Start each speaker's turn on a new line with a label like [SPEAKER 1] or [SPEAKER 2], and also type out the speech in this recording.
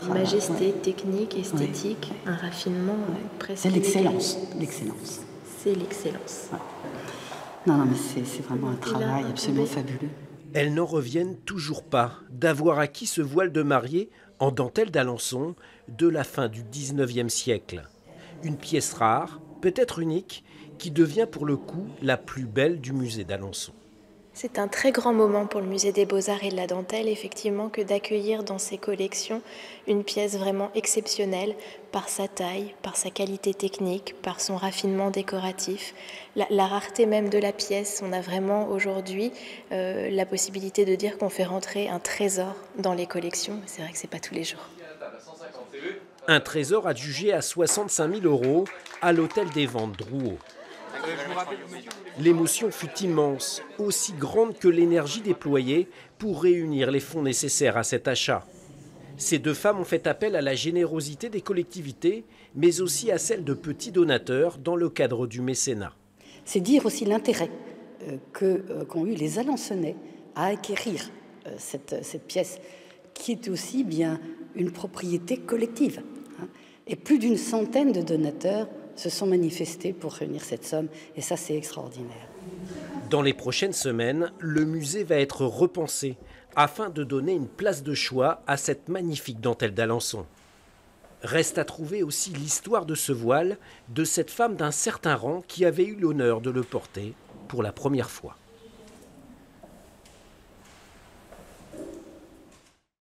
[SPEAKER 1] majesté technique, esthétique, un raffinement presque.
[SPEAKER 2] C'est l'excellence. L'excellence.
[SPEAKER 1] C'est l'excellence.
[SPEAKER 2] Ouais. Non, mais c'est vraiment un travail absolument fabuleux.
[SPEAKER 3] Elles n'en reviennent toujours pas d'avoir acquis ce voile de mariée en dentelle d'Alençon de la fin du 19e siècle. Une pièce rare, peut-être unique, qui devient pour le coup la plus belle du musée d'Alençon.
[SPEAKER 1] C'est un très grand moment pour le musée des Beaux-Arts et de la Dentelle, effectivement, que d'accueillir dans ses collections une pièce vraiment exceptionnelle par sa taille, par sa qualité technique, par son raffinement décoratif, la rareté même de la pièce. On a vraiment aujourd'hui la possibilité de dire qu'on fait rentrer un trésor dans les collections. C'est vrai que ce n'est pas tous les jours.
[SPEAKER 3] Un trésor adjugé à 65 000 € à l'hôtel des Ventes Drouot. L'émotion fut immense, aussi grande que l'énergie déployée pour réunir les fonds nécessaires à cet achat. Ces deux femmes ont fait appel à la générosité des collectivités, mais aussi à celle de petits donateurs dans le cadre du mécénat.
[SPEAKER 2] C'est dire aussi l'intérêt qu'ont eu les Alençonnais à acquérir cette pièce, qui est aussi bien une propriété collective. Et plus d'une centaine de donateurs se sont manifestés pour réunir cette somme, et ça, c'est extraordinaire.
[SPEAKER 3] Dans les prochaines semaines, le musée va être repensé afin de donner une place de choix à cette magnifique dentelle d'Alençon. Reste à trouver aussi l'histoire de ce voile, de cette femme d'un certain rang qui avait eu l'honneur de le porter pour la première fois.